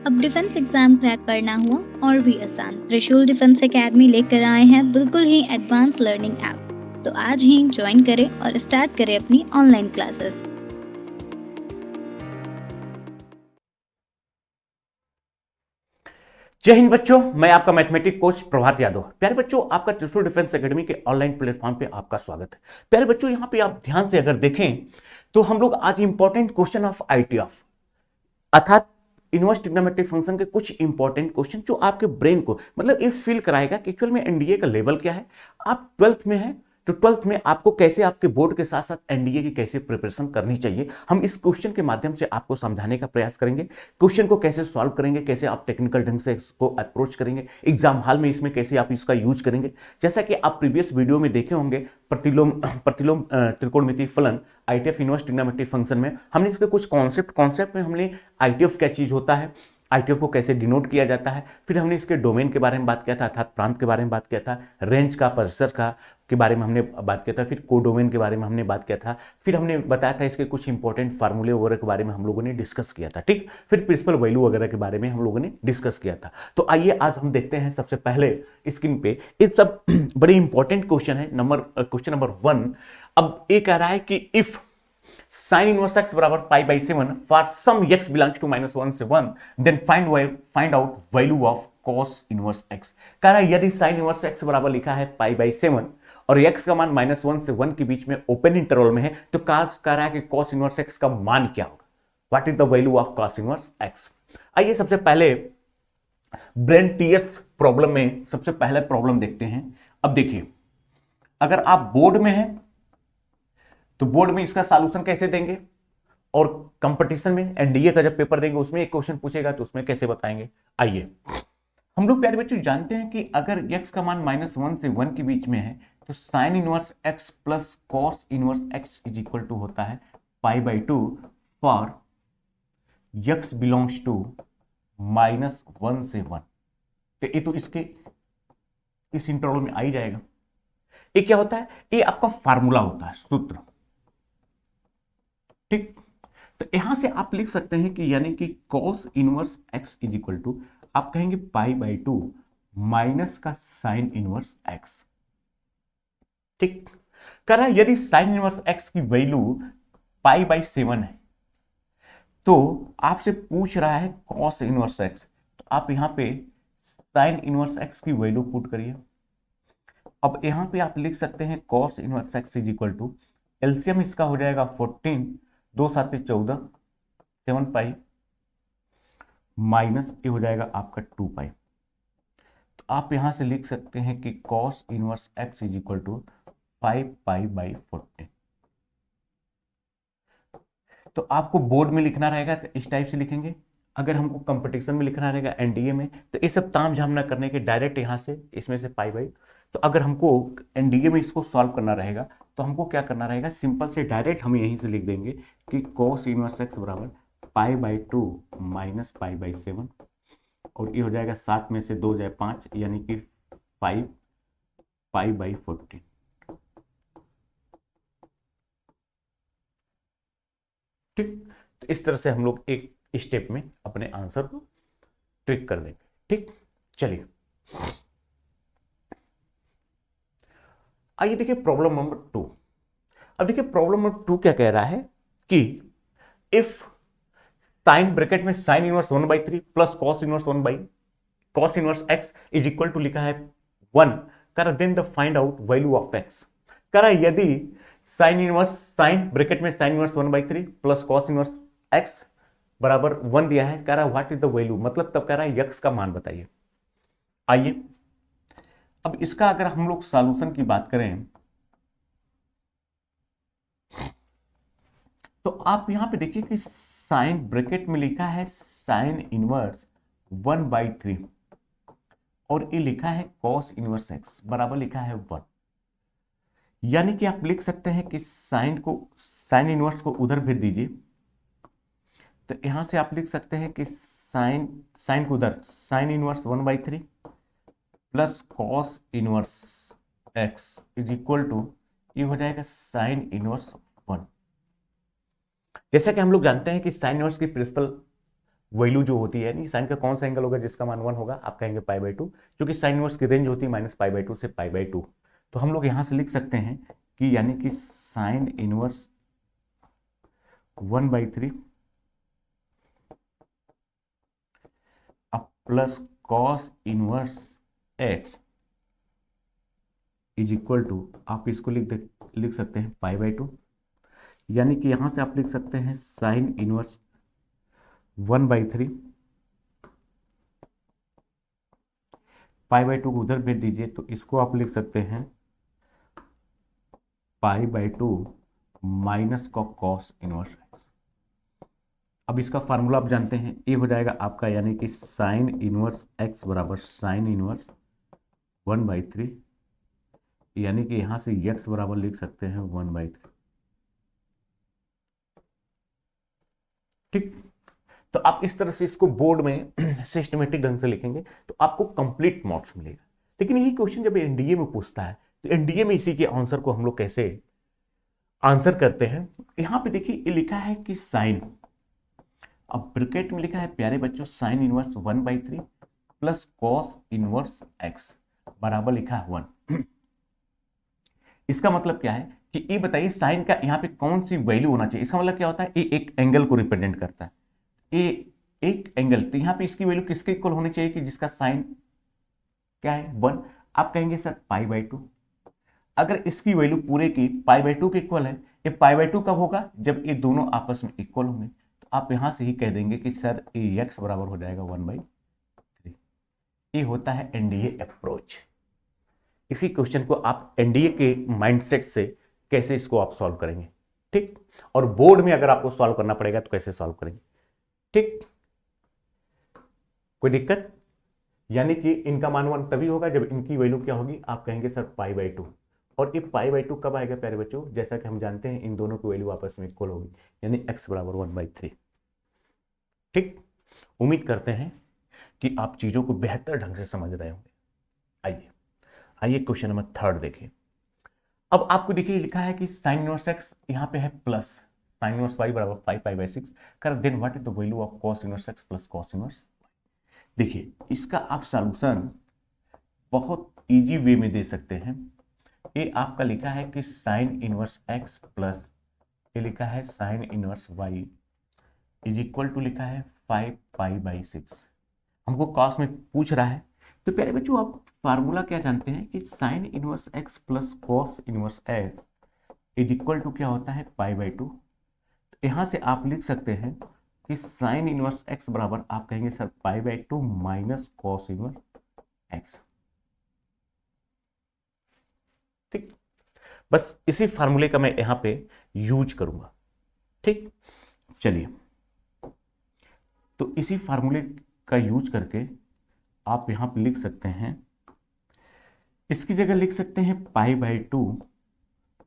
अब defence exam crack करना हुआ और भी आसान। त्रिशूल डिफेंस एकेडमी लेकर आए हैं बिल्कुल ही एडवांस लर्निंग ऐप। तो आज ही ज्वाइन करें और स्टार्ट करें अपनी ऑनलाइन क्लासेस। जय हिंद बच्चों, मैं आपका मैथमेटिक्स कोच प्रभात यादव। प्यारे बच्चों, आपका त्रिशूल डिफेंस एकेडमी के ऑनलाइन प्लेटफॉर्म पे आपका स्वागत है। प्यारे बच्चों, यहाँ पे आप ध्यान से अगर देखें तो हम लोग आज इंपॉर्टेंट क्वेश्चन ऑफ आईटीएफ अर्थात इनवर्स ट्रिग्नोमेट्रिक फंक्शन के कुछ इंपॉर्टेंट क्वेश्चन जो आपके ब्रेन को मतलब ये फील कराएगा कि एक्चुअल में एनडीए का लेवल क्या है। आप 12th में हैं तो 12th में आपको कैसे आपके बोर्ड के साथ साथ एनडीए की कैसे प्रिपरेशन करनी चाहिए, हम इस क्वेश्चन के माध्यम से आपको समझाने का प्रयास करेंगे। क्वेश्चन को कैसे सॉल्व करेंगे, कैसे आप टेक्निकल ढंग से इसको अप्रोच करेंगे, एग्जाम हॉल में इसमें कैसे आप इसका यूज करेंगे। जैसा कि आप प्रीवियस वीडियो में देखे होंगे, प्रतिलोम त्रिकोणमितीय फलन आईटीएफ इनवर्स ट्रिग्नोमेट्रिक फंक्शन में हमने इसके कुछ कॉन्सेप्ट में हमने आईटीएफ क्या चीज होता है, आईटीएफ को कैसे डिनोट किया जाता है, फिर हमने इसके डोमेन के बारे में बात किया था अर्थात प्रांत के बारे में बात किया था, रेंज का परिसर का के बारे में हमने बात किया था, फिर कोडोमेन के बारे में हमने बात किया था, फिर हमने बताया था इसके कुछ इंपॉर्टेंट फार्मूले वगैरह के बारे में हम लोगों ने डिस्कस किया था। ठीक, फिर प्रिंसिपल वैल्यू वगैरह के बारे में हम लोगों ने डिस्कस किया था। तो आइए आज हम देखते हैं सबसे पहले स्क्रीन पे ये सब बड़े इंपॉर्टेंट क्वेश्चन है। क्वेश्चन नंबर 1 अब ये कह रहा है कि इफ sin inverse x बराबर pi by 7 for some x belongs to -1 से 1 then find out value of cos inverse x। कह रहा है यदि sin इनवर्स x बराबर लिखा है पाई बाई 7 और x का मान -1 से 1 के बीच में ओपन इंटरवल में है तो कह रहा है कि cos इनवर्स x का मान क्या होगा, what is the value of cos inverse x। आइए सबसे पहले ब्रेन टीएस प्रॉब्लम में सबसे पहले प्रॉब्लम देखते हैं। अब देखिए, अगर आप बोर्ड में हैं तो बोर्ड में इसका सॉल्यूशन कैसे देंगे और कंपटीशन में एनडीए का जब पेपर देंगे उसमें एक क्वेश्चन पूछेगा तो उसमें कैसे बताएंगे। आइए, हम लोग प्यारे बच्चों जानते हैं कि अगर x का मान -1 से 1 के बीच में है तो sine inverse x plus cos inverse x is equal to होता है pi by 2 for x belongs to -1 से 1। तो ये तो इसके इस इंटरवल में आ ही जाएगा। ये क्या होता है, ये आपका फार्मूला होता है, सूत्र। ठीक, तो यहां से आप लिख सकते हैं कि यानी कि cos inverse x is equal to आप कहेंगे पाई बाई 2 माइनस का साइन इनवर्स x। ठीक, कह रहा है यदि साइन इनवर्स x की वैल्यू पाई बाई 7 है तो आपसे पूछ रहा है cos इनवर्स x, तो आप यहां पे साइन इनवर्स x की वैल्यू पुट करिए। अब यहां पे आप लिख सकते हैं cos inverse x is equal to LCM इसका हो जाएगा 14, 2 7 14, 7 पाई माइनस ये हो जाएगा आपका 2 पाई। तो आप यहां से लिख सकते हैं कि cos inverse x is equal to 5 pi by 14। तो आपको बोर्ड में लिखना रहेगा तो इस टाइप से लिखेंगे, अगर हमको कंपटीशन में लिखना रहेगा एनडीए में तो ये सब ताम झाम ना करने के डायरेक्ट यहां से इसमें से पाई बाई। तो अगर हमको एनडीए में इसको सॉल्व करना रहेगा तो हमको क्या करना रहेगा, सिंपल से डायरेक्ट हम यहीं से लिख देंगे कि cos इनवर्स x बराबर pi by 2 minus pi by 7 और ये हो जाएगा 7 में से 2 जाए 5 यानी कि 5 पाई बाई 14। ठीक, तो इस तरह से हम लोग एक स्टेप में अपने आंसर को ट्रिक कर देंगे। ठीक, चलिए आइए देखिए प्रॉब्लम नंबर 2। अब देखिए प्रॉब्लम नंबर 2 क्या कह रहा है कि इफ साइन ब्रैकेट में sine inverse 1/3 plus cos inverse 1 by cos inverse x is equal to लिखा है 1, कर then the find out value of x। करा यदि साइन ब्रैकेट में sine inverse 1/3 plus cos inverse x बराबर 1 दिया है, कह रहा है व्हाट इज द वैल्यू, मतलब तब कह रहा है x का मान बताइए। आइए अब इसका अगर हम लोग सॉल्यूशन की बात करें तो आप यहां पे देखिए कि साइन ब्रैकेट में लिखा है साइन इनवर्स 1/3 और ये लिखा है cos इनवर्स x बराबर लिखा है 1। यानी कि आप लिख सकते हैं कि साइन इनवर्स को उधर भेज दीजिए, तो यहां से आप लिख सकते हैं कि साइन को उधर sine inverse 1/3 plus cos inverse x is equal to ये हो जाएगा साइन इनवर्स 1। जैसा कि हम लोग जानते हैं कि साइन इनवर्स की प्रिंसिपल वैल्यू जो होती है, नहीं साइन का कौन सा एंगल होगा जिसका मान 1 होगा, आप कहेंगे π/2, क्योंकि साइन इनवर्स की रेंज होती है -π/2 से π/2। तो हम लोग यहां से लिख सकते हैं कि यानी कि साइन इनवर्स 1/3 अब plus cos inverse x is equal to, आप इसको लिख सकते हैं π/2, यानी कि यहां से आप लिख सकते हैं साइन इनवर्स 1/3 π/2 को उधर भेज दीजिए, तो इसको आप लिख सकते हैं π/2 माइनस का कॉस इनवर्स x। अब इसका फार्मूला आप जानते हैं, ये हो जाएगा आपका यानी कि साइन इनवर्स x बराबर साइन इनवर्स 1/3, यानी कि यहां से x बराबर लिख सकते हैं 1/3। ठीक, तो आप इस तरह से इसको बोर्ड में सिस्टमेटिक ढंग से लिखेंगे तो आपको कंप्लीट मार्क्स मिलेगा। लेकिन यही क्वेश्चन जब एनडीए में पूछता है तो एनडीए में इसी के आंसर को हम लोग कैसे आंसर करते हैं। यहां पे देखिए ये लिखा है कि साइन, अब ब्रैकेट में लिखा है प्यारे बच्चों sign inverse 1/3 plus cos inverse x बराबर लिखा है 1। इसका मतलब क्या है कि ये बताइए साइन का यहाँ पे कौन सी वैल्यू होना चाहिए। इसका मतलब क्या होता है, ये एक एंगल को रिप्रेजेंट करता है, ये एक एंगल, तो यहाँ पे इसकी वैल्यू किसके इक्वल होनी चाहिए कि जिसका साइन क्या है 1। आप कहेंगे सर π/2, अगर इसकी वैल्यू पूरे की π/2 के इक्वल है, ये π/2 कब होगा जब ये दोनों आपस में इक्वल होंगे, तो आप यहां से ही कह देंगे कि सर ये x बराबर हो जाएगा 1/3। ये होता है एनडीए अप्रोच। इसी क्वेश्चन को आप एनडीए के माइंडसेट से कैसे इसको आप सॉल्व करेंगे, ठीक, और बोर्ड में अगर आपको सॉल्व करना पड़ेगा तो कैसे सॉल्व करेंगे, ठीक, कोई दिक्कत। यानी कि इनका मान 1 तभी होगा जब इनकी वैल्यू क्या होगी, आप कहेंगे सर π/2, और ये π/2 कब आएगा प्यारे बच्चों, जैसा कि हम जानते हैं इन दोनों की वैल्यू आपस में इक्वल होगी, यानी x बराबर 1/3। ठीक, उम्मीद करते हैं कि आप चीजों को बेहतर ढंग से समझ रहे होंगे। आइए आइए क्वेश्चन नंबर 3 देखिए। अब आपको देखिए लिखा है कि साइन इनवर्स x यहाँ पे है प्लस साइन इनवर्स y बराबर 5π/6 कर, then what is the value of cos inverse x plus cos inverse. देखिए इसका आप सॉल्यूशन बहुत इजी वे में दे सकते हैं। ये आपका लिखा है कि साइन इनवर्स x प्लस ये लिखा है sine inverse y is equal to लिखा है 5π/6। हमको कॉस में पूछ रहा है, तो प्यारे बच्चों आप फार्मूला क्या जानते हैं कि sine inverse x plus cos inverse x is equal to क्या होता है π/2। तो यहां से आप लिख सकते हैं कि साइन इनवर्स x बराबर आप कहेंगे sir π/2 minus cos inverse x। ठीक, बस इसी फार्मूले का मैं यहां पे यूज करूंगा। ठीक, चलिए तो इसी फार्मूले का यूज करके आप यहां पे लिख सकते हैं, इसकी जगह लिख सकते हैं π/2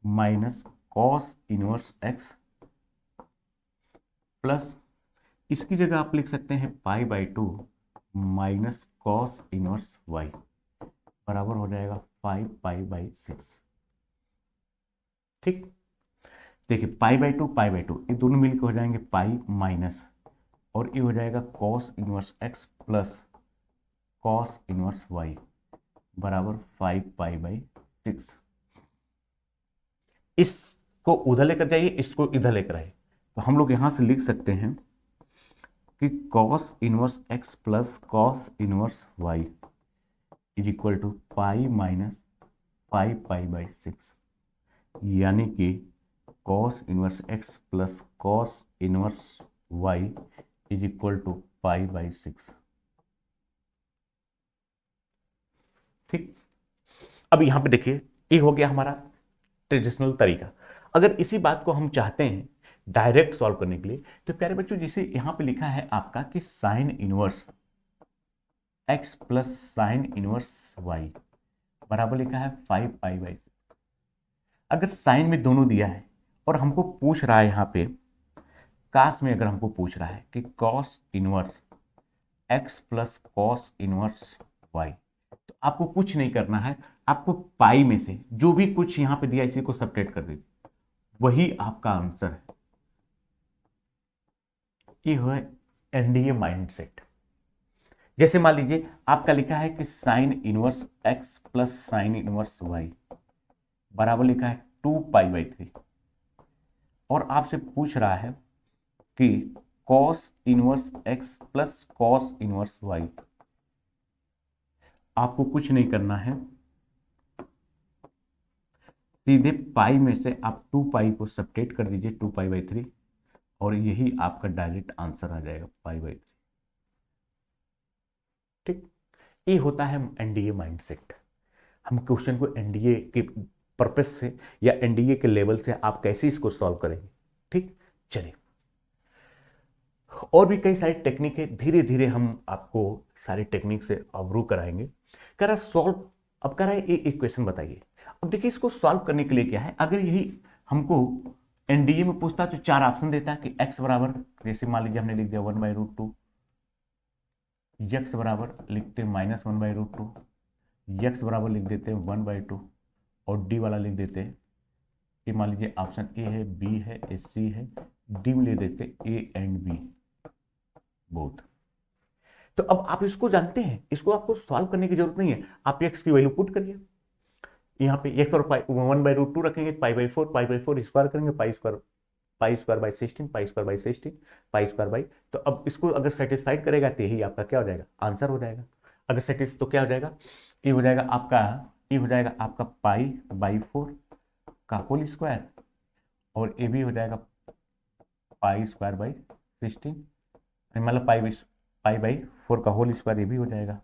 minus cos inverse x plus इसकी जगह आप लिख सकते हैं π/2 माइनस कॉस इनवर्स y बराबर हो जाएगा 5π/6। ठीक, देखिए π/2 ये दोनों मिलकर हो जाएंगे पाई माइनस, और ये हो जाएगा cos inverse x plus cos inverse y बराबर 5π/6। इसको उधर लेकर जाइए, इसको इधर लेकर आइए, तो हम लोग यहां से लिख सकते हैं कि cos inverse x plus cos inverse y is equal to pi minus 5π/6, यानी कि cos inverse x plus cos inverse y is equal to π/6। ठीक, अब यहां पे देखिए ये हो गया हमारा ट्रेडिशनल तरीका। अगर इसी बात को हम चाहते हैं डायरेक्ट सॉल्व करने के लिए, तो प्यारे बच्चों जैसे यहां पे लिखा है आपका कि sine inverse x plus sine inverse y बराबर लिखा है 5π/6। अगर साइन में दोनों दिया है और हमको पूछ रहा है यहां पे काश में, अगर हमको पूछ रहा है कि cos inverse x plus cos inverse y, तो आपको कुछ नहीं करना है, आपको पाई में से जो भी कुछ यहां पे दिया इसी को सब्ट्रैक्ट कर दीजिए, वही आपका आंसर है। ये है एनडीए माइंडसेट। जैसे मान लीजिए आपका लिखा है कि sine inverse x plus sine inverse y बराबर लिखा है 2π/3, और आपसे पूछ रहा है कि cos inverse x plus cos inverse y. आपको कुछ नहीं करना है, सीधे पाई में से आप 2π को सब्ट्रैक्ट कर दीजिए 2π/3, और यही आपका डायरेक्ट आंसर आ जाएगा π/3। ठीक, ये होता है एनडीए माइंडसेट। हम क्वेश्चन को एनडीए के पर्पस से या एनडीए के लेवल से आप कैसे इसको सॉल्व करेंगे। ठीक, चलिए और भी कई सारी टेक्निक है, धीरे धीरे हम आपको सारी टेक्निक से अवरू कराएंगे। कह रहा सॉल्व, अब कह रहा है एक क्वेश्चन बताइए। अब देखिए इसको सॉल्व करने के लिए क्या है, अगर यही हमको एनडीए में पूछता तो 4 ऑप्शन देता है कि एक्स बराबर, जैसे मान लीजिए हमने लिख दिया 1/√2, यक्स बराबर लिखते -1/√2, यक्स बराबर लिख देते हैं 1/2, और डी वाला लिख देते हैं कि मान लीजिए ऑप्शन ए है, बी है, सी है, डी में ले देते ए एंड बी बोथ। तो अब आप इसको जानते हैं, इसको आपको सॉल्व करने की जरूरत नहीं है, आप एक्स की वैल्यू पुट करिए। यहाँ पे एक्स और 1/√2 रखेंगे, π/4 स्क्वायर करेंगे, π² बाई 16 π², तो अब इसको अगर सेटिस्फाइड करेगा तो यही आपका क्या हो जाएगा, आंसर हो जाएगा। अगर सेटिस तो क्या हो जाएगा, ये हो जाएगा आपका, ये हो जाएगा आपका π/4 का होल स्क्वायर, और ये भी हो जाएगा π²/16, मतलब π/4 का होल स्क्वायर, ये भी हो जाएगा।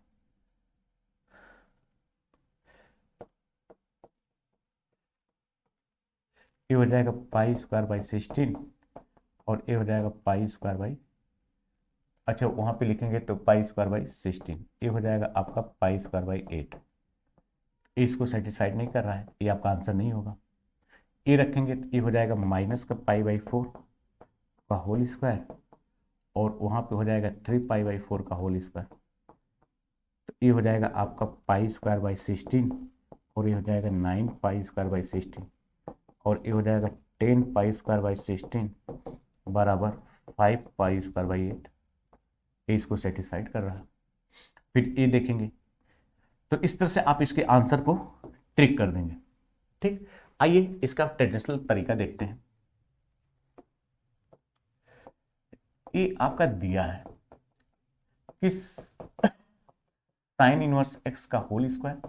ये हो जाएगा π²/16, और ये हो जाएगा π², अच्छा वहां पे लिखेंगे तो π²/16, ये हो जाएगा आपका π²/8। इसको सेटिस्फाइड नहीं कर रहा है, ये आपका आंसर नहीं होगा। ये रखेंगे तो ये हो जाएगा माइनस का π/4 का होल स्क्वायर, और वहां पे हो जाएगा 3π/4 का होल स्क्वायर, तो ये हो जाएगा आपका π²/16, और ये हो जाएगा 9π²/16, और ये हो जाएगा 10π²/16 बराबर 5π²/8। इसको सेटिस्फाइड कर रहा है। फिर ये देखेंगे तो इस तरह से आप इसके आंसर को ट्रिक कर देंगे। ठीक, आइए इसका ट्रेडिशनल तरीका देखते हैं। ये आपका दिया है कि साइन इनवर्स एक्स का whole square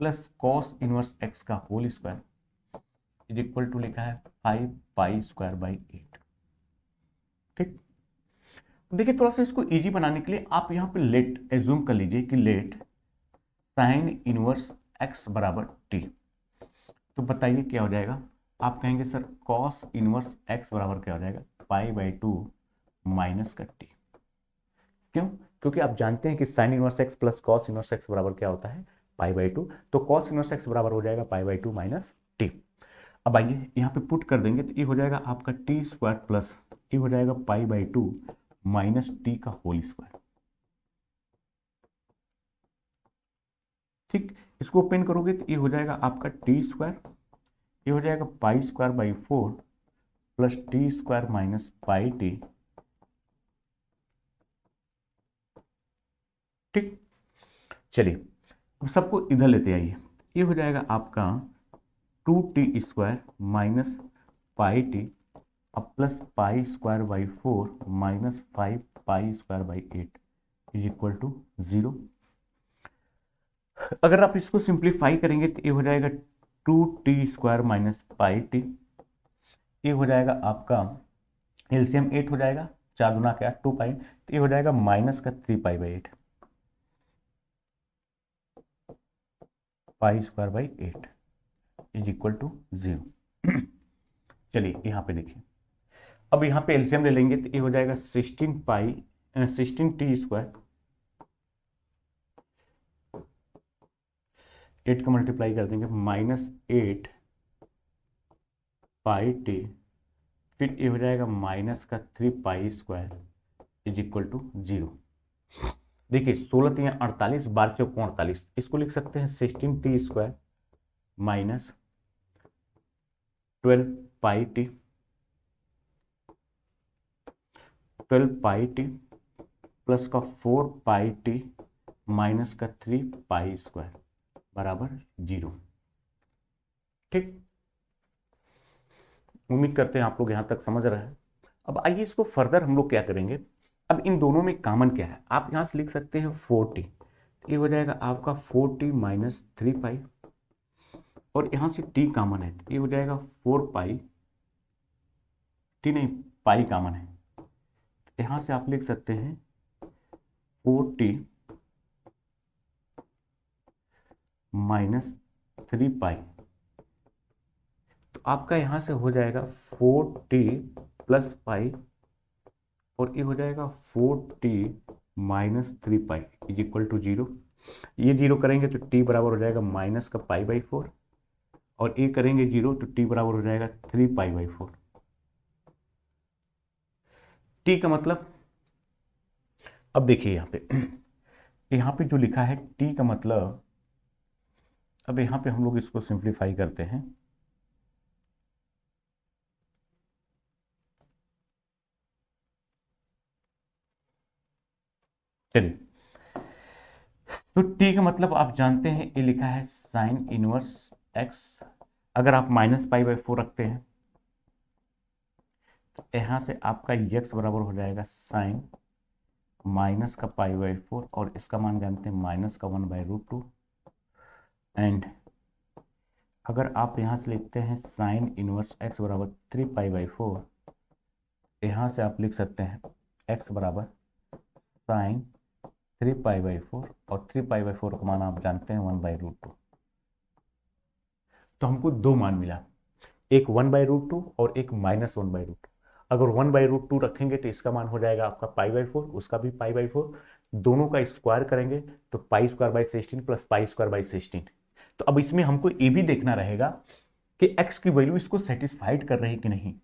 plus cos inverse x का whole square is equal to लिखा है 5π²/8। ठीक, देखिए थोड़ा सा इसको इजी बनाने के लिए आप यहाँ पे लेट एज्यूम कर लीजिए कि लेट साइन इनवर्स एक्स बराबर टी। तो बताइए क्या हो जाएगा, आप कहेंगे सर कॉस इनवर्स एक्स बराबर क्या हो जाएगा, π/2 माइनस का टी। क्यों, क्योंकि आप जानते हैं कि sine inverse x plus cos inverse x बराबर क्या होता है, π/2, तो कॉस इनवर्स एक्स बराबर हो जाएगा π/2 माइनस टी। अब आइए यहाँ पे पुट कर देंगे तो ये हो जाएगा आपका t² प्लस ये हो जाएगा π/2 माइनस टी का होल स्क्वायर। ठीक, इसको ओपन करोगे तो ये हो जाएगा आपका t², ये हो जाएगा π²/4 प्लस t² माइनस πt। ठीक, चलिए अब सबको इधर लेते आइए, ये हो जाएगा आपका 2t² माइनस πt अब plus π²/4 minus 5π²/8 is equal to 0। अगर आप इसको सिंप्लीफाई करेंगे तो ये हो जाएगा 2t² माइनस πt, ये हो जाएगा आपका एलसीएम 8 हो जाएगा, 4 गुना क्या 2π, तो ये हो जाएगा माइनस का 3π/8 π²/8 इज इक्वल टू 0। चलिए यहाँ पे देखिए, अब यहाँ पे एलसीएम ले लेंगे तो ये हो जाएगा 16t², 8 का मल्टीप्लाई कर देंगे माइनस 8 πt, फिर ये हो जाएगा माइनस का 3π² इज इक्वल टू 0। देखिए 16 3 48, 12 चौक 48, इसको लिख सकते हैं 16t² माइनस 12πt 12 पाई टी प्लस का 4 पाई टी माइनस का 3 पाई स्क्वायर बराबर 0। ठीक, उम्मीद करते हैं आप लोग यहां तक समझ रहे हैं। अब आइए इसको फर्दर हम लोग क्या करेंगे। अब इन दोनों में कॉमन क्या है, आप यहां से लिख सकते हैं 4t, ये हो जाएगा आपका 4t माइनस 3 पाई, और यहां से t कॉमन है तो ये हो जाएगा 4 पाई टी, नहीं पाई कॉमन है, यहां से आप लिख सकते हैं 4t माइनस 3 पाई, तो आपका यहां से हो जाएगा 4t प्लस पाई, और ये हो जाएगा 4t minus 3 pi is equal to 0। ये 0 करेंगे तो t बराबर हो जाएगा माइनस का पाई बाई 4, और ये करेंगे 0 तो t बराबर हो जाएगा 3 पाई बाई 4। t का मतलब, अब देखिए यहाँ पे जो लिखा है t का मतलब, अब यहाँ पे हम लोग इसको सिंप्लीफाई करते हैं। चलिए, तो t का मतलब आप जानते हैं, ये लिखा है साइन इनवर्स x। अगर आप माइनस पाई बाई 4 रखते हैं तो यहाँ से आपका x बराबर हो जाएगा साइन माइनस का पाई बाई 4, और इसका मान जानते हैं माइनस का 1/√2। एंड अगर आप यहाँ से लिखते हैं साइन इनवर्स x बराबर 3 पाई बाई 4, यहाँ से आप लिख सकते हैं x बराबर साइन 3 पाई बाई 4, और 3 पाई बाई 4 का मान आप जानते हैं 1/√2। तो हमको दो मान मिला, एक 1/√2 और एक माइनस 1/√2। अगर 1/√2 रखेंगे तो इसका मान हो जाएगा आपका पाई बाई 4, उसका भी पाई बाई 4, दोनों का स्क्वायर करेंगे तो पाई square by 16 plus pi square by 16। तो अब इसमें हमको ये भी देखना रहेगा कि x की वैल्यू इसको सेटिस्फाइड कर रही कि नहीं।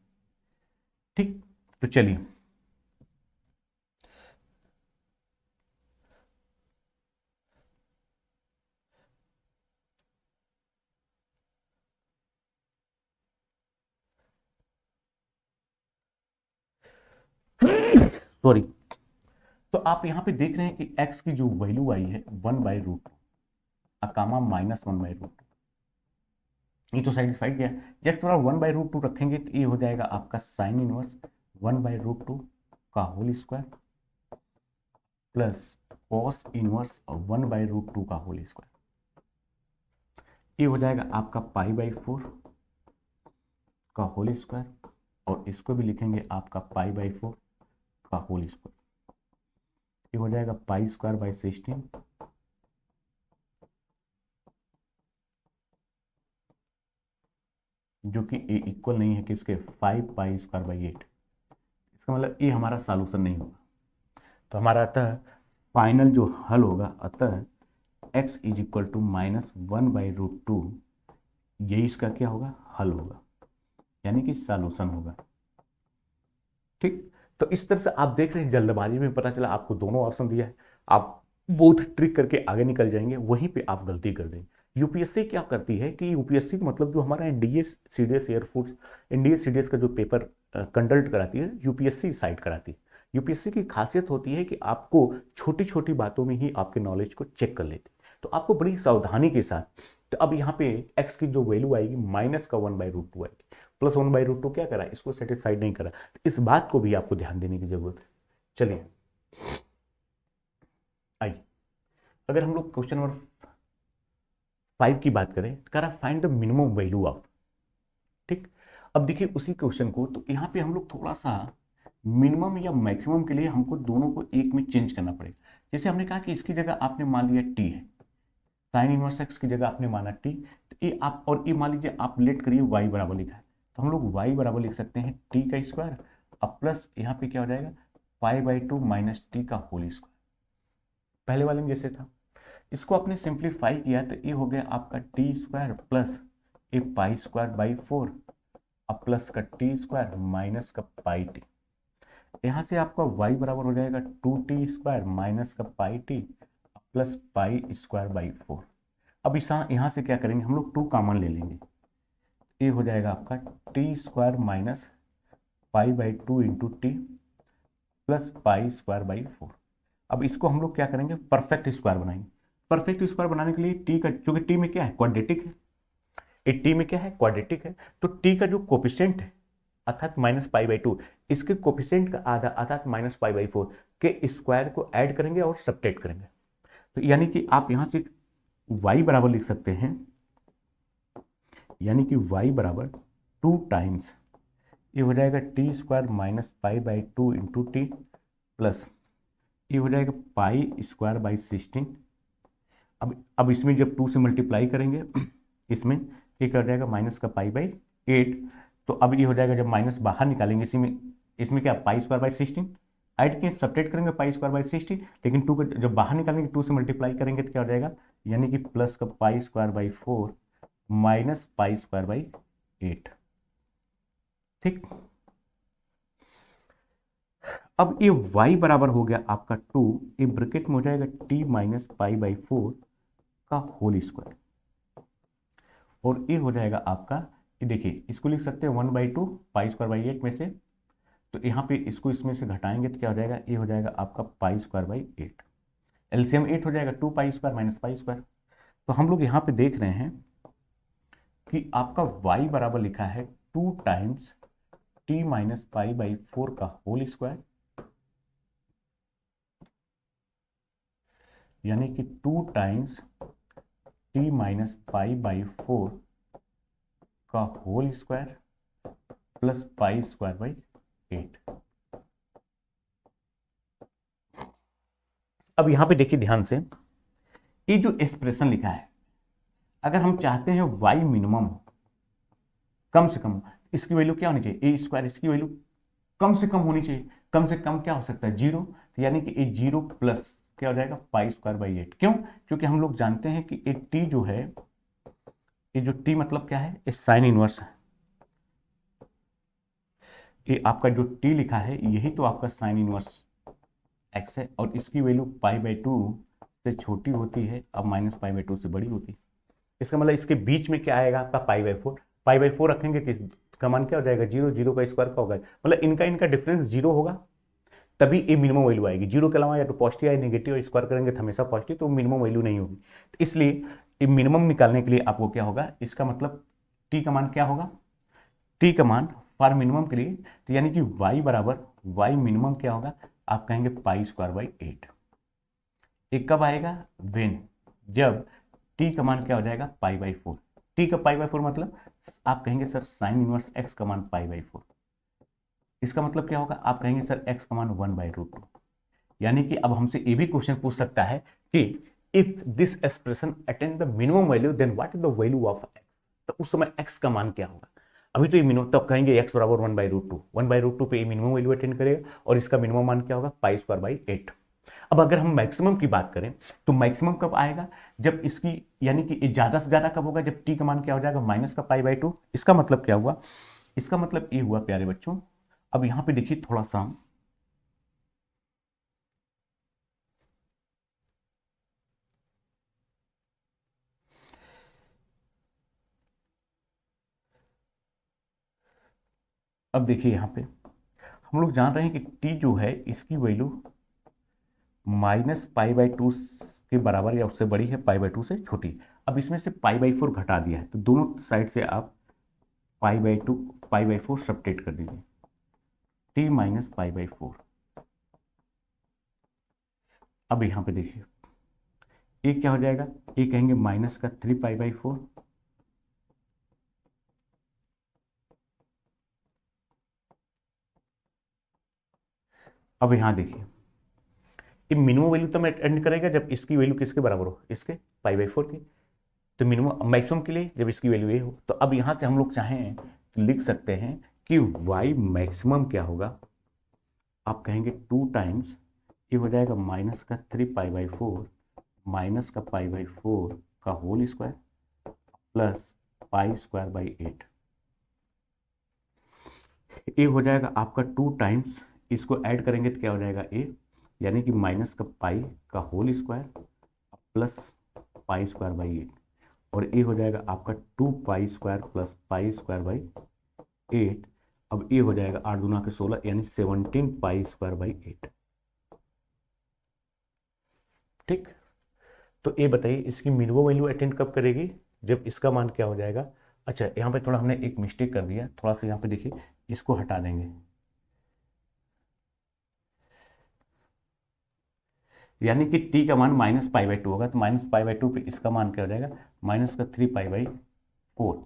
ठीक, तो चलिए सॉरी, तो आप यहां पे देख रहे हैं कि x की जो वैल्यू आई है 1/√2 अकामा माइनस 1/√2, ये तो सेटिस्फाइड किया। जस्ट थोड़ा 1/√2 रखेंगे तो ये हो जाएगा आपका साइन इनवर्स 1/√2 का whole square plus cos inverse 1/√2 का होल स्क्वायर, ये हो जाएगा आपका पाई बाई 4 का होल स्क्वायर, और इसको भी लिखेंगे आपका पाई बाई 4 का होल स्क्वायर, ये हो जाएगा पाई स्क्वायर बाई 16, जो कि ए इक्वल नहीं है किसके 5 पाई स्क्वायर बाई 8। इसका मतलब ये हमारा सॉल्यूशन नहीं होगा। तो हमारा अतः फाइनल जो हल होगा, अतः x is equal to minus 1/√2, ये इसका क्या होगा, हल होगा, यानी कि सॉल्यूशन होगा। ठीक, तो इस तरह से आप देख रहे हैं, जल्दबाजी में पता चला आपको दोनों ऑप्शन दिया है, आप बहुत ट्रिक करके आगे निकल जाएंगे, वहीं पे आप गलती कर देंगे। यूपीएससी क्या करती है कि यूपीएससी मतलब जो हमारा NDA CDS air force NDA CDS का जो पेपर कंडक्ट कराती है, यूपीएससी साइड कराती है। यूपीएससी की खासियत होती है कि आपको छोटी छोटी बातों में ही आपके नॉलेज को चेक कर लेती है, तो आपको बड़ी सावधानी के साथ। तो अब यहाँ पे एक्स की जो वैल्यू आएगी माइनस का 1/√2 आएगी, प्लस 1/√2 क्या करा, इसको सेटिस्फाइड नहीं करा, तो इस बात को भी आपको ध्यान देने की जरूरत है। चलिए आइए, अगर हम लोग क्वेश्चन नंबर 5 की बात करें, करा find the minimum value of. ठीक, अब देखिए उसी क्वेश्चन को, तो यहाँ पे हम लोग थोड़ा सा मिनिमम या मैक्सिमम के लिए हमको दोनों को एक में चेंज करना पड़ेगा। जैसे हमने कहा कि इसकी जगह आपने मान लिया टी है, साइन इनवर्स एक्स की जगह आपने माना टी, तो ये आप, और ये मान लीजिए आप लेट करिए वाई बराबर लिखा है, तो हम लोग वाई बराबर लिख सकते हैं टी का स्क्वायर, अब प्लस यहाँ पे क्या हो जाएगा पाई बाई 2 माइनस टी का होल स्क्वायर, पहले वाले में जैसे था। इसको आपने सिंप्लीफाई किया तो ये हो गया आपका T square plus A pi square by 4, अब प्लस का टी स्क्वायर माइनस का पाई टी, यहाँ से आपका y बराबर हो जाएगा 2t स्क्वायर माइनस का pi t plus pi square by 4। अब इस यहाँ से क्या करेंगे हम लोग 2 कॉमन ले लेंगे, ये हो जाएगा आपका T square minus pi by 2 into t, plus pi square by 4। अब इसको हम लोग क्या करेंगे, परफेक्ट स्क्वायर बनाएंगे। परफेक्ट स्क्वायर बनाने के लिए टी का, चूंकि टी में क्या है, क्वाड्रेटिक है, ये टी में क्या है, क्वाड्रेटिक है, तो टी का जो कोफिशिएंट है अर्थात -π/2, इसके कोफिशिएंट का आधा अर्थात -π/4 के स्क्वायर को ऐड करेंगे और सब्ट्रैक्ट करेंगे। तो यानी कि आप यहां से y बराबर लिख सकते हैं, यानी कि y बराबर 2 टाइम्स ये हो जाएगा t square -π/2 into t plus ये हो जाएगा पाई स्क्वायर बाई 16। अब इसमें जब 2 से मल्टीप्लाई करेंगे इसमें ये कर जाएगा माइनस का π/8। तो अब ये हो जाएगा, जब माइनस बाहर निकालेंगे इसमें क्या पाई स्क्वायर बाई 16 ऐड के सब्ट्रैक्ट करेंगे पाई स्क्वायर बाई 16, लेकिन 2 को जब बाहर निकालेंगे 2 से मल्टीप्लाई करेंगे तो क्या हो जाएगा, यानी कि प्लस का पाई square by 4 minus pi square by 8। ठीक, अब ये y बराबर हो गया आपका 2, ये ब्रैकेट में हो जाएगा t माइनस π/4 का होल स्क्वायर, और ये हो जाएगा आपका, ये देखिए इसको लिख सकते हैं 1/2 पाई स्क्वायर बाई 8 में से, तो यहाँ पे इसको इसमें से घटाएंगे तो क्या हो जाएगा, ये हो जाएगा आपका पाई स्क्वायर बाई 8, एलसीएम 8 हो जाएगा 2 pi square minus pi square. तो हम लोग यहाँ पे देख रहे हैं कि आपका y बराबर लिखा है 2 टाइम्स t माइनस π/4 का होल स्क्वायर, यानी कि 2 टाइम्स t माइनस π/4 का whole square plus pi square by 8। अब यहां पे देखिए ध्यान से, ये जो एक्सप्रेशन लिखा है, अगर हम चाहते हैं y मिनिमम कम से कम, इसकी वैल्यू क्या होनी चाहिए, ए स्क्वायर, इसकी वैल्यू कम से कम होनी चाहिए। कम से कम क्या हो सकता है, 0, तो यानी कि ए 0 प्लस क्या हो जाएगा पाई स्क्वायर बाई 8। क्यों, क्योंकि हम लोग जानते हैं कि ए टी जो है, ये जो टी मतलब क्या है, ये साइन इनवर्स है, ये आपका जो टी लिखा है यही तो आपका साइन इनवर्स एक्स है, और इसकी वैल्यू π/2 से छोटी होती है, अब -π/2 से बड़ी होती है। इसका मतलब इसके बीच में क्या आएगा आपका π/4, π/4 रखेंगे तो इसका मान क्या हो जाएगा, 0, 0 का स्क्वायर का होगा, मतलब इनका डिफरेंस 0 होगा, तभी ये मिनिमम वैल्यू आएगी। 0 के अलावा या तो पॉजिटिव या नेगेटिव स्क्वायर करेंगे तो हमेशा पॉजिटिव, तो मिनिमम वैल्यू नहीं होगी। तो इसलिए ये मिनिमम निकालने के लिए आपको क्या होगा, इसका मतलब टी का मान क्या होगा, टी का मान फॉर मिनिमम के लिए, तो यानी कि y बराबर y मिनिमम क्या होगा, आप कहेंगे पाई स्क्वायर बाई 8। एक कब आएगा, वेन, जब t का मान क्या हो जाएगा π/4। t का π/4 मतलब आप कहेंगे सर साइन इनवर्स x का मान π/4, इसका मतलब क्या होगा, आप कहेंगे सर x का मान 1/√2। यानी कि अब हमसे ये भी क्वेश्चन पूछ सकता है कि if this expression attain the minimum value then what is the value of x, तो उस समय x का मान क्या होगा। अभी तो ये मिनिमम, तब कहेंगे x बराबर 1/√2, 1/√2 पे ये मिनिमम वैल्यू अटेंड करेगा, और इसका मिनिमम मान क्या होगा, पाई स्क्वायर बाई 8। अब अगर हम मैक्सिमम की बात करें तो मैक्सिमम कब आएगा, जब इसकी, यानी कि ज्यादा से ज्यादा कब होगा, जब t का मान क्या हो जाएगा माइनस का π/2। इसका मतलब क्या हुआ, इसका मतलब ये हुआ प्यारे बच्चों, अब यहां पे देखिए थोड़ा सा, अब देखिए यहां पे हम लोग जान रहे हैं कि t जो है इसकी वैल्यू -π/2 के बराबर या उससे बड़ी है, π/2 से छोटी। अब इसमें से π/4 घटा दिया है, तो दोनों साइड से आप π/4 सब्ट्रैक्ट कर दीजिए, t माइनस π/4। अब यहां पे देखिए ये क्या हो जाएगा, ये कहेंगे माइनस का 3π/4, अब यहां देखिए ये मिनिमम वैल्यू तो मैं एंड करेगा जब इसकी वैल्यू किसके बराबर हो, इसके π/4 की, तो मिनिमम मैक्सिमम के लिए जब इसकी वैल्यू ये हो। तो अब यहां से हम लोग चाहें तो लिख सकते हैं कि y मैक्सिमम क्या होगा, आप कहेंगे 2 टाइम्स ये हो जाएगा माइनस का 3π/4 माइनस का π/4 का whole square plus pi square by 8। ये हो जाएगा आपका 2 टाइम्स, इसको ऐड करेंगे तो क्या हो जाएगा a, यानी कि माइनस का पाई का whole square plus pi square by 8, और ये हो जाएगा आपका 2 pi square plus pi square by 8। अब ये हो जाएगा 8 दूना के 16 यानी 17 पाई स्क्वायर बाई 8। ठीक, तो ये बताइए इसकी मिनिमम वैल्यू अटेंड कब करेगी, जब इसका मान क्या हो जाएगा। अच्छा यहाँ पे थोड़ा हमने एक मिस्टेक कर दिया, थोड़ा सा यहाँ पे देखिए, इसको हटा देंगे, यानी कि t का मान -π/2 होगा, तो -π/2 पे इसका मान क्या हो जाएगा, -3π/4।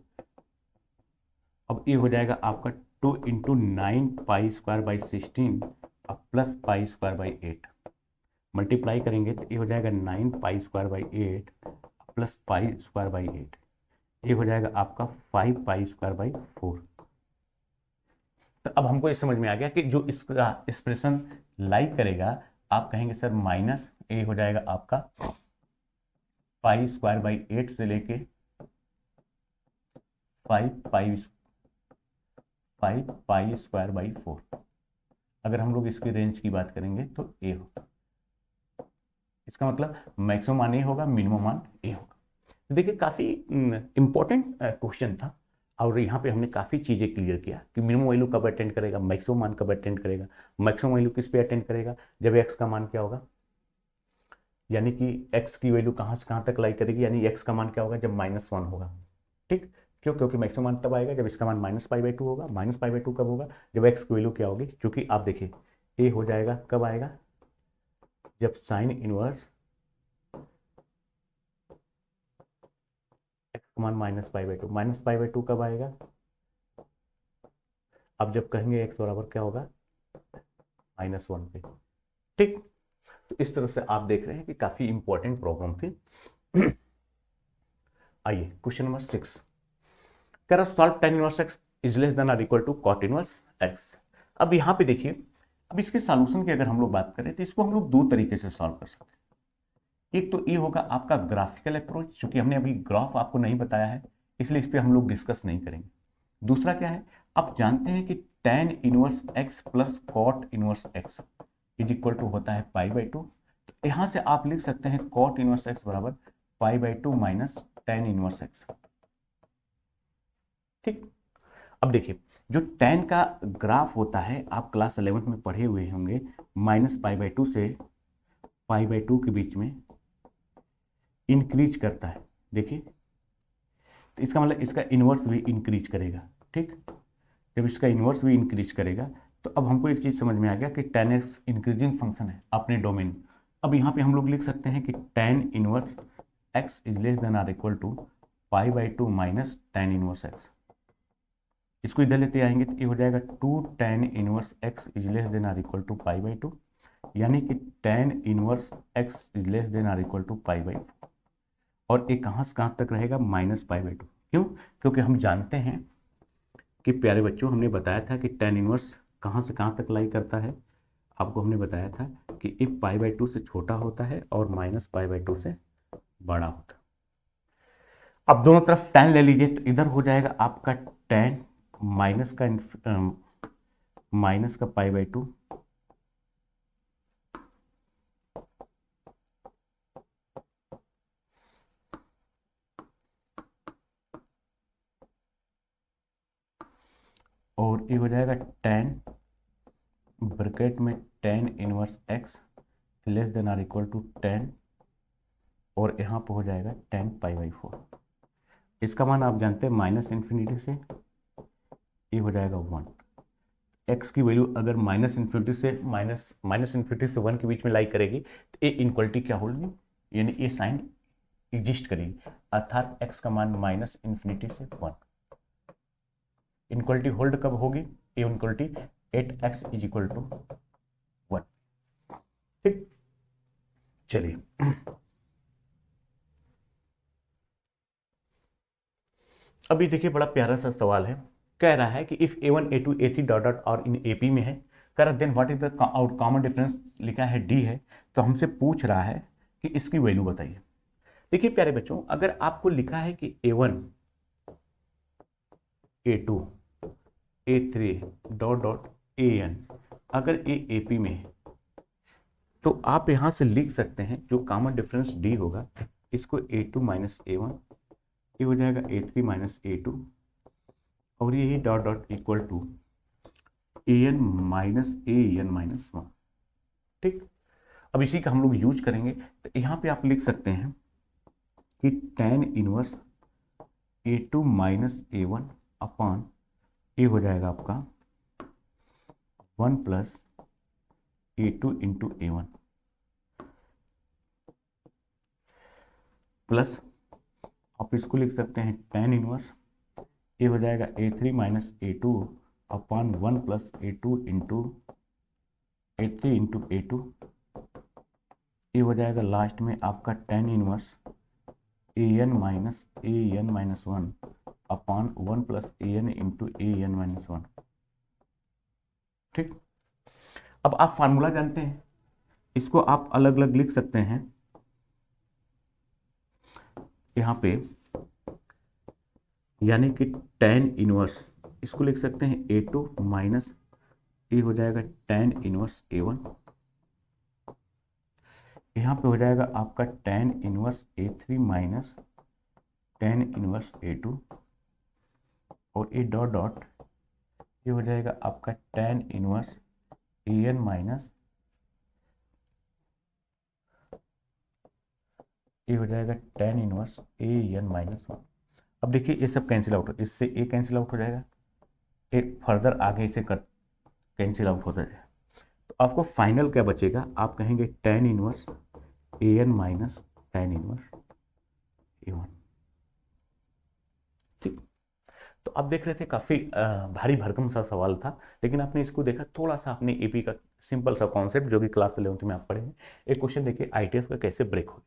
अब ये हो जाएगा आपका 2 × 9π² 16 प्लस π²/8। मल्टीप्लाई करेंगे तो ये हो जाएगा 9π² प्लस π²/8, ये हो जाएगा आपका 5π²/4। तो अब हमको ये समझ में आ गया कि जो इसका एक्सप्रेशन लाइक करेगा, आप कहेंगे सर माइनस, ये हो जाएगा आपका π²/8 से लेके 5π²/4। अगर हम लोग इसकी रेंज की बात करेंगे तो ए होगा, इसका मतलब मैक्सिमम मान ए होगा, मिनिमम मान ए होगा। तो देखिए काफ़ी इंपॉर्टेंट क्वेश्चन था, और यहाँ पे हमने काफ़ी चीज़ें क्लियर किया कि मिनिमम वैल्यू कब अटेंड करेगा, मैक्सिमम मान कब अटेंड करेगा, मैक्सिमम वैल्यू किस पे अटेंड करेगा, जब एक्स का मान क्या होगा, यानी कि एक्स की वैल्यू कहाँ से कहाँ तक लाई करेगी, यानी एक्स का मान क्या होगा जब -1 होगा। ठीक, क्यों, क्योंकि मैक्सिमम मान तब आएगा जब इसका मान -π/2 होगा। -π/2 कब होगा, जब एक्स की वैल्यू क्या होगी, क्योंकि आप देखिए ए हो जाएगा कब आएगा, जब साइन इनवर्स एक्स का मान -π/2, -π/2 कब आएगा, अब जब कहेंगे एक्स बराबर क्या होगा, -1 पे। ठीक, तो इस तरह से आप देख रहे हैं कि काफी इंपॉर्टेंट प्रॉब्लम थी। आइए क्वेश्चन नंबर 6, कर solve tan inverse x is less than और equal to cot inverse x। अब यहाँ पे देखिए, अब इसके सॉल्यूशन की अगर हम लोग बात करें तो इसको हम लोग दो तरीके से सॉल्व कर सकते हैं। एक तो ये होगा आपका ग्राफिकल अप्रोच, क्योंकि हमने अभी ग्राफ आपको नहीं बताया है इसलिए इस पर हम लोग डिस्कस नहीं करेंगे। दूसरा क्या है, आप जानते हैं कि tan inverse x plus cot inverse x is equal to होता है π/2। तो यहाँ से आप लिख सकते हैं cot इनवर्स x बराबर π/2 माइनस tan इनवर्स x। ठीक, अब देखिए जो tan का ग्राफ होता है, आप क्लास 11 में पढ़े हुए होंगे, -π/2 से π/2 के बीच में इंक्रीज करता है। देखिए, तो इसका मतलब इसका इन्वर्स भी इंक्रीज करेगा। ठीक, जब इसका इन्वर्स भी इंक्रीज करेगा तो अब हमको एक चीज समझ में आ गया कि tan x इंक्रीजिंग फंक्शन है अपने डोमेन। अब यहाँ पे हम लोग लिख सकते हैं कि tan inverse x is less than और equal to π/2 minus tan inverse x। इसको इधर लेते आएंगे तो ये हो जाएगा 2 tan inverse x is less than और इक्वल टू π/2, यानी कि tan inverse x is less than और इक्वल टू π/2। और ये कहाँ से कहाँ तक रहेगा, -π/2। क्यों, क्योंकि हम जानते हैं कि प्यारे बच्चों, हमने बताया था कि tan इनवर्स कहाँ से कहाँ तक लाई करता है। आपको हमने बताया था कि ये π/2 से छोटा होता है और -π/2 से बड़ा होता है। अब दोनों तरफ tan ले लीजिए तो इधर हो जाएगा आपका tan माइनस का π/2 और ये हो जाएगा tan ब्रैकेट में tan inverse x less than और इक्वल टू tan, और यहाँ पर हो जाएगा tan π/4। इसका मान आप जानते हैं -∞ से ये हो जाएगा 1। x की वैल्यू अगर -∞ से -∞ से 1 के बीच में लाई करेगी तो ये इनक्वलिटी क्या होगी, यानी ये साइन एग्जिस्ट करेगी, अर्थात x का मान -∞ से 1। इनक्वलिटी होल्ड कब होगी, ये inequality 8x is equal to 1। ठीक, चलिए अभी देखिए बड़ा प्यारा सा सवाल है, कह रहा है कि if a1 a2 a3 dot dot और इन AP में है, कर then what is the common difference, लिखा है D है, तो हमसे पूछ रहा है कि इसकी वैल्यू बताइए। देखिए प्यारे बच्चों, अगर आपको लिखा है कि a1 a2 a3 dot dot an, अगर ये AP में है तो आप यहां से लिख सकते हैं जो कॉमन डिफरेंस D होगा, इसको a2 माइनस a1, ये हो जाएगा a3 माइनस a2, और ये dot dot equal to an minus an minus 1। ठीक, अब इसी का हम लोग यूज करेंगे। तो यहाँ पे आप लिख सकते हैं कि tan inverse a2 minus a1 upon a हो जाएगा आपका 1 plus a2 into a1 plus आप इसको लिख सकते हैं tan इनवर्स ए हो जाएगा a3 minus a2 upon 1 plus a2 into a3 into a2। ये हो जाएगा लास्ट में आपका tan inverse an minus 1 upon 1 plus an into an minus 1। ठीक, अब आप फार्मूला जानते हैं, इसको आप अलग अलग लिख सकते हैं। यहाँ पे यानी कि tan इनवर्स इसको लिख सकते हैं a2 माइनस ए हो जाएगा tan इनवर्स a1। यहाँ पे हो जाएगा आपका tan inverse a3 minus tan inverse a2 और ए डॉट डॉट ये हो जाएगा आपका tan इनवर्स an माइनस ये हो जाएगा tan इनवर्स an माइनस 1। अब देखिए ये सब कैंसिल आउट, इससे ए कैंसिल आउट हो जाएगा, एक फर्दर आगे इसे कैंसिल आउट होता जाएगा। तो आपको फाइनल क्या बचेगा, आप कहेंगे tan inverse an minus tan inverse a1। ठीक, तो आप देख रहे थे काफ़ी भारी भरकम सा सवाल था, लेकिन आपने इसको देखा थोड़ा सा, आपने एपी का सिंपल सा कॉन्सेप्ट जो कि क्लास 11th में आप पढ़े हैं। एक क्वेश्चन देखिए आईटीएफ का कैसे ब्रेक हो।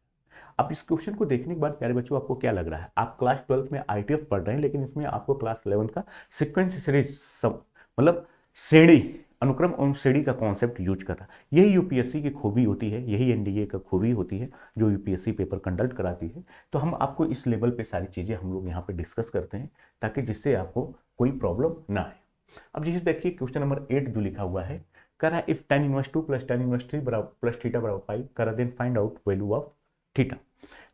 अब इस क्वेश्चन को देखने के बाद प्यारे बच्चों आपको क्या लग रहा है, आप क्लास 12th में आईटीएफ पढ़ रहे हैं, लेकिन इसमें आपको क्लास 11th का सीक्वेंस सीरीज मतलब श्रेणी, अनुक्रम और श्रेणी का कॉन्सेप्ट यूज कर रहा है। यही यूपीएससी की खूबी होती है, यही एनडीए का खूबी होती है जो यूपीएससी पेपर कंडक्ट कराती है। तो हम आपको इस लेवल पे सारी चीज़ें हम लोग यहाँ पे डिस्कस करते हैं ताकि जिससे आपको कोई प्रॉब्लम ना आए। अब जैसे देखिए क्वेश्चन नंबर 8 जो लिखा हुआ है, कह रहा है if tan inverse 2 plus tan inverse 3 plus theta बराबर पाई, कह रहा then find out value of theta.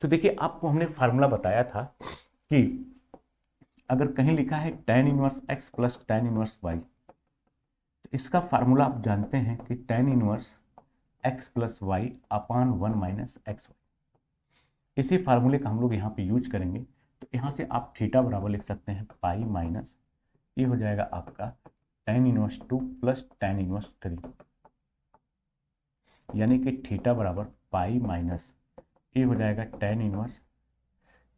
तो देखिए आपको हमने फार्मूला बताया था कि अगर कहीं लिखा है tan inverse x plus tan inverse y, तो इसका फार्मूला आप जानते हैं कि tan inverse x plus y upon 1 minus x y. इसी फार्मूले का हम लोग यहाँ पे यूज करेंगे। तो यहाँ से आप थीटा बराबर लिख सकते हैं पाई माइनस ये हो जाएगा आपका tan inverse 2 plus tan inverse 3, यानी कि थीटा बराबर पाई माइनस ये हो जाएगा tan इनवर्स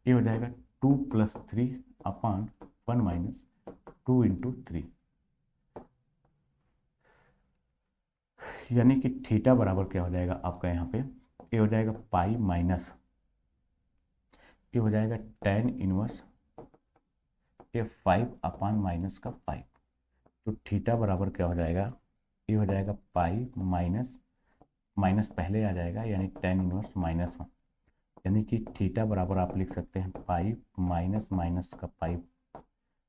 ये हो जाएगा 2 प्लस 3 अपान 1 माइनस 2 इंटू 3, यानी कि थीटा बराबर क्या हो जाएगा आपका यहाँ पे, ये हो जाएगा पाई माइनस ये हो जाएगा tan इनवर्स ये 5 अपान माइनस का 5। तो थीटा बराबर क्या हो जाएगा, ये हो जाएगा पाई माइनस माइनस पहले आ जाएगा यानी tan इनवर्स माइनस 1, यानी कि थीटा बराबर आप लिख सकते हैं पाई माइनस माइनस का 5,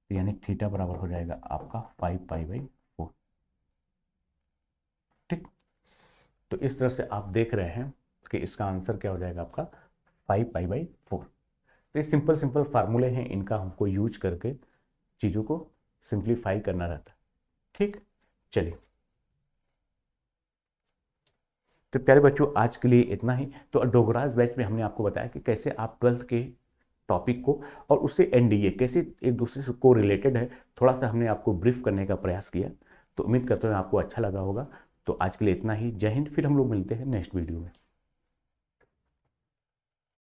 यानी थीटा बराबर हो जाएगा आपका 5 पाई बाई 4। ठीक, तो इस तरह से आप देख रहे हैं कि इसका आंसर क्या हो जाएगा आपका 5 पाई बाई 4। तो ये सिंपल सिंपल फार्मूले हैं, इनका हमको यूज करके चीज़ों को सिंप्लीफाई करना रहता है। ठीक, चलिए तो प्यारे बच्चों आज के लिए इतना ही। तो डोगराज बैच में हमने आपको बताया कि कैसे आप 12th के टॉपिक को और उससे एनडीए कैसे एक दूसरे से को रिलेटेड है, थोड़ा सा हमने आपको ब्रीफ करने का प्रयास किया। तो उम्मीद करते हैं आपको अच्छा लगा होगा। तो आज के लिए इतना ही, जय हिंद। फिर हम लोग मिलते हैं नेक्स्ट वीडियो में।